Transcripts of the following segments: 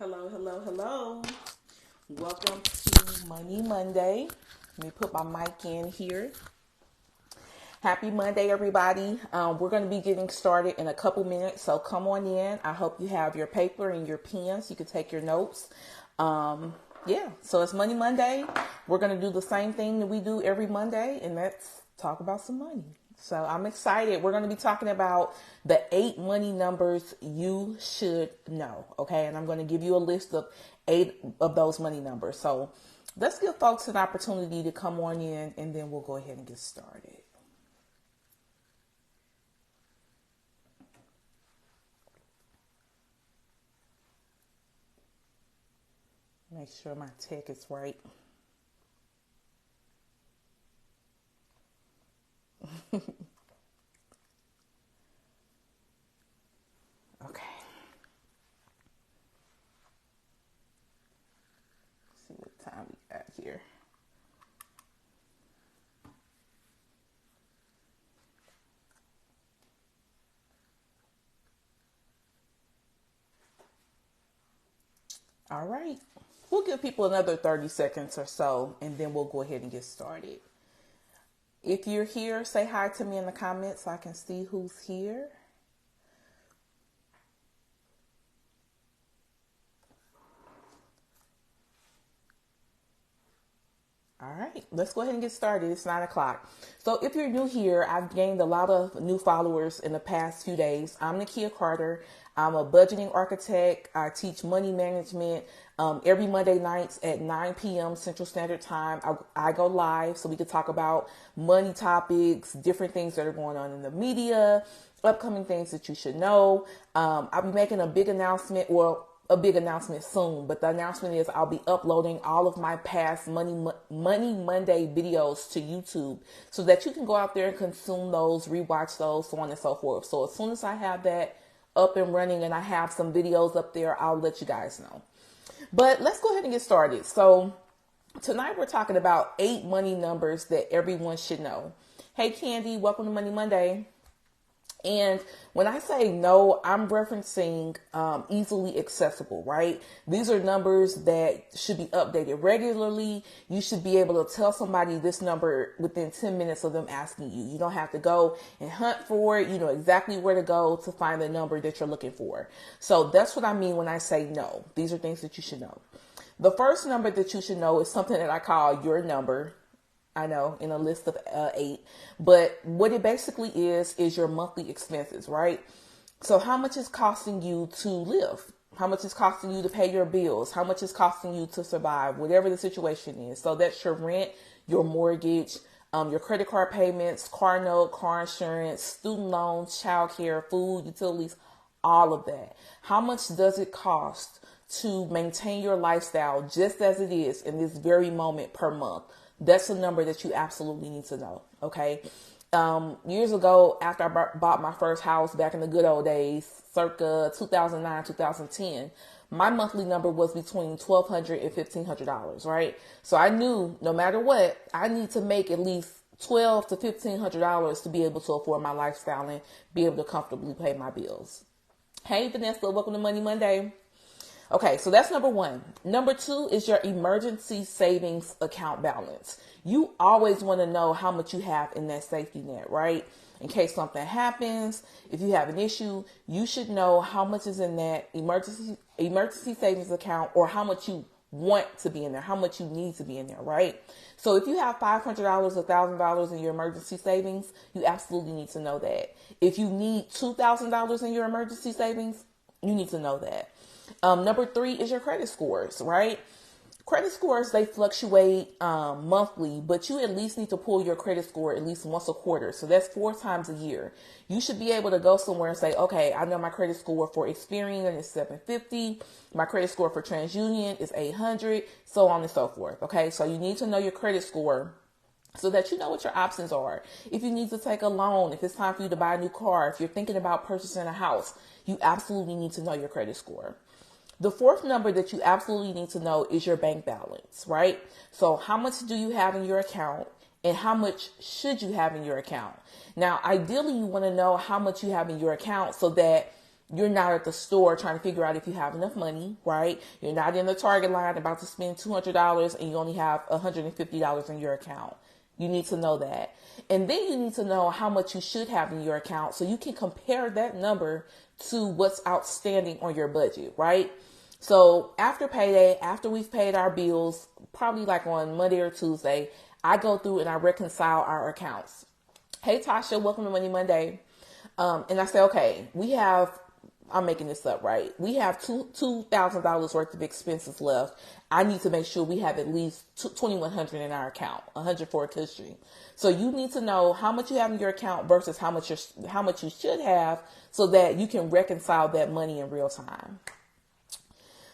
Hello, hello, hello. Welcome to Money Monday. Let me put my mic in here. Happy Monday, everybody. We're going to be getting started in a couple minutes, so come on in. I hope you have your paper and your pen so you can take your notes. So it's Money Monday. We're going to do the same thing that we do every Monday, and that's talk about some money. So I'm excited. We're going to be talking about the 8 money numbers you should know. Okay. And I'm going to give you a list of 8 of those money numbers. So let's give folks an opportunity to come on in, and then we'll go ahead and get started. Make sure my tech is right. Okay. Let's see what time we got here. All right. We'll give people another 30 seconds or so, and then we'll go ahead and get started. If you're here, say hi to me in the comments so I can see who's here. All right, let's go ahead and get started. It's 9 o'clock. So if you're new here, I've gained a lot of new followers in the past few days. I'm Nakia Carter. I'm a budgeting architect. I teach money management every Monday nights at 9 p.m. Central Standard Time. I go live so we can talk about money topics, different things that are going on in the media, upcoming things that you should know. I'll be making a big announcement, a big announcement soon, but the announcement is I'll be uploading all of my past Money Monday videos to YouTube so that you can go out there and consume those, rewatch those, so on and so forth. So as soon as I have that up and running and I have some videos up there, I'll let you guys know. But let's go ahead and get started. So tonight we're talking about 8 money numbers that everyone should know. Hey Candy, welcome to Money Monday. And when I say no, I'm referencing easily accessible, right? These are numbers that should be updated regularly. You should be able to tell somebody this number within 10 minutes of them asking you. You don't have to go and hunt for it. You know exactly where to go to find the number that you're looking for. So that's what I mean when I say no. These are things that you should know. The first number that you should know is something that I call your number. I know, in a list of 8, but what it basically is your monthly expenses, right? So how much is costing you to live? How much is costing you to pay your bills? How much is costing you to survive, whatever the situation is? So that's your rent, your mortgage, your credit card payments, car note, car insurance, student loans, childcare, food, utilities, all of that. How much does it cost to maintain your lifestyle just as it is in this very moment per month? That's a number that you absolutely need to know. Okay. Years ago, after I bought my first house back in the good old days, circa 2009, 2010, my monthly number was between $1,200 and $1,500, right? So I knew no matter what, I need to make at least $1,200 to $1,500 to be able to afford my lifestyle and be able to comfortably pay my bills. Hey, Vanessa, welcome to Money Monday. Okay, so that's number 1. Number 2 is your emergency savings account balance. You always want to know how much you have in that safety net, right? In case something happens, if you have an issue, you should know how much is in that emergency savings account, or how much you want to be in there, how much you need to be in there, right? So if you have $500, $1,000 in your emergency savings, you absolutely need to know that. If you need $2,000 in your emergency savings, you need to know that. Number 3 is your credit scores, right? Credit scores, they fluctuate monthly, but you at least need to pull your credit score at least once a quarter. So that's 4 times a year. You should be able to go somewhere and say, okay, I know my credit score for Experian is 750. My credit score for TransUnion is 800, so on and so forth. Okay, so you need to know your credit score so that you know what your options are. If you need to take a loan, if it's time for you to buy a new car, if you're thinking about purchasing a house, you absolutely need to know your credit score. The 4th number that you absolutely need to know is your bank balance, right? So how much do you have in your account, and how much should you have in your account? Now, ideally, you want to know how much you have in your account so that you're not at the store trying to figure out if you have enough money, right? You're not in the Target line about to spend $200 and you only have $150 in your account. You need to know that. And then you need to know how much you should have in your account so you can compare that number to what's outstanding on your budget, right? So after payday, after we've paid our bills, probably like on Monday or Tuesday, I go through and I reconcile our accounts. Hey, Tasha, welcome to Money Monday. And I say, okay, I'm making this up, right? We have $2,000 worth of expenses left. I need to make sure we have at least $2,100 in our account, $100 for a cushion. So you need to know how much you have in your account versus how much you should have so that you can reconcile that money in real time.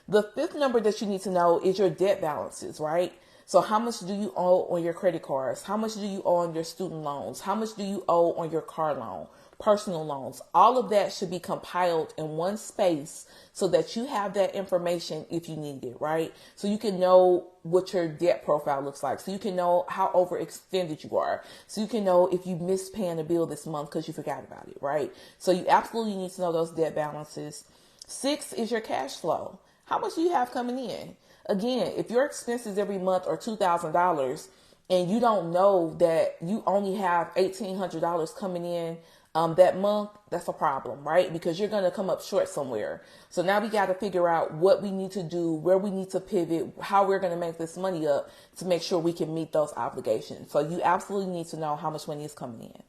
The fifth number that you need to know is your debt balances, right? So how much do you owe on your credit cards? How much do you owe on your student loans? How much do you owe on your car loan, personal loans? All of that should be compiled in one space so that you have that information if you need it, right? So you can know what your debt profile looks like. So you can know how overextended you are. So you can know if you missed paying a bill this month because you forgot about it, right? So you absolutely need to know those debt balances. 6 is your cash flow. How much do you have coming in? Again, if your expenses every month are $2,000 and you don't know that you only have $1,800 coming in that month, that's a problem, right? Because you're going to come up short somewhere. So now we got to figure out what we need to do, where we need to pivot, how we're going to make this money up to make sure we can meet those obligations. So you absolutely need to know how much money is coming in.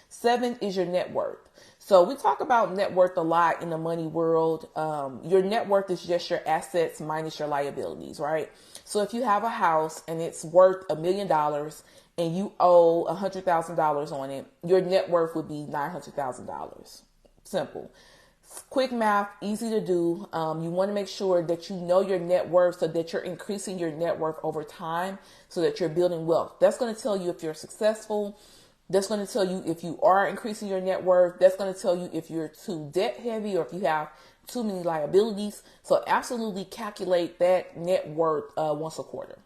7 is your net worth. So we talk about net worth a lot in the money world. Your net worth is just your assets minus your liabilities, right? So if you have a house and it's worth $1 million and you owe $100,000 on it, your net worth would be $900,000. Simple. Quick math, easy to do. You want to make sure that you know your net worth so that you're increasing your net worth over time so that you're building wealth. That's going to tell you if you're successful. That's going to tell you if you are increasing your net worth. That's going to tell you if you're too debt heavy or if you have too many liabilities. So absolutely calculate that net worth once a quarter.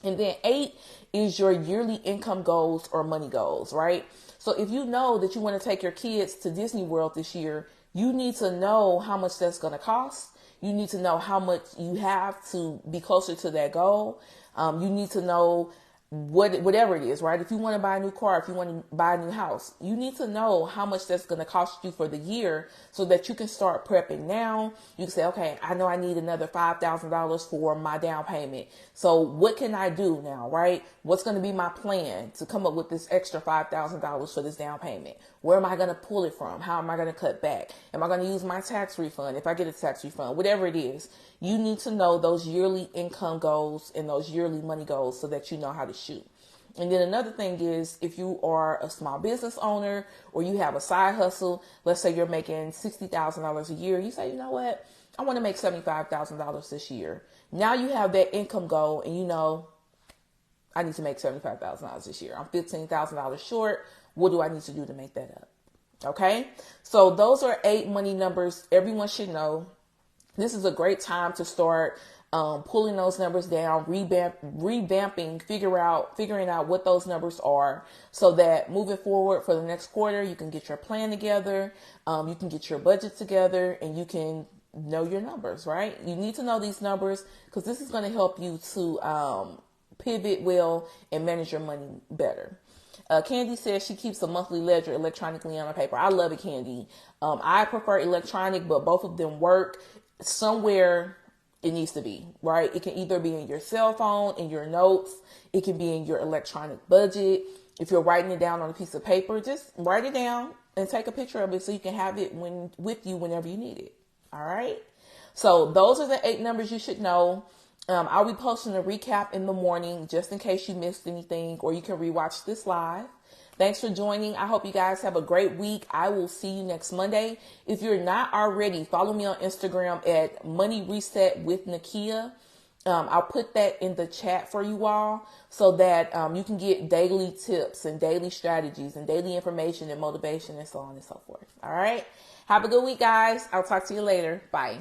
And then 8 is your yearly income goals or money goals, right? So if you know that you want to take your kids to Disney World this year, you need to know how much that's going to cost. You need to know how much you have to be closer to that goal. You need to know whatever it is, right? If you want to buy a new car, if you want to buy a new house, you need to know how much that's going to cost you for the year so that you can start prepping now. You can say, okay, I know I need another $5,000 for my down payment. So what can I do now, right? What's going to be my plan to come up with this extra $5,000 for this down payment? Where am I going to pull it from? How am I going to cut back? Am I going to use my tax refund if I get a tax refund? Whatever it is, you need to know those yearly income goals and those yearly money goals so that you know how to shoot. And then another thing is if you are a small business owner or you have a side hustle, let's say you're making $60,000 a year. You say, you know what? I want to make $75,000 this year. Now you have that income goal and you know, I need to make $75,000 this year. I'm $15,000 short. What do I need to do to make that up? Okay. So those are 8 money numbers everyone should know. This is a great time to start pulling those numbers down, revamping, figuring out what those numbers are so that moving forward for the next quarter, you can get your plan together, you can get your budget together, and you can know your numbers, right? You need to know these numbers because this is going to help you to pivot well and manage your money better. Candy says she keeps a monthly ledger electronically on her paper. I love it, Candy. I prefer electronic, but both of them work. Somewhere it needs to be, right? It can either be in your cell phone, in your notes. It can be in your electronic budget. If you're writing it down on a piece of paper, just write it down and take a picture of it so you can have it with you whenever you need it. All right. So those are the 8 numbers you should know. I'll be posting a recap in the morning just in case you missed anything, or you can rewatch this live. Thanks for joining. I hope you guys have a great week. I will see you next Monday. If you're not already, follow me on Instagram at Money Reset with Nakia. I'll put that in the chat for you all so that you can get daily tips and daily strategies and daily information and motivation and so on and so forth. All right. Have a good week, guys. I'll talk to you later. Bye.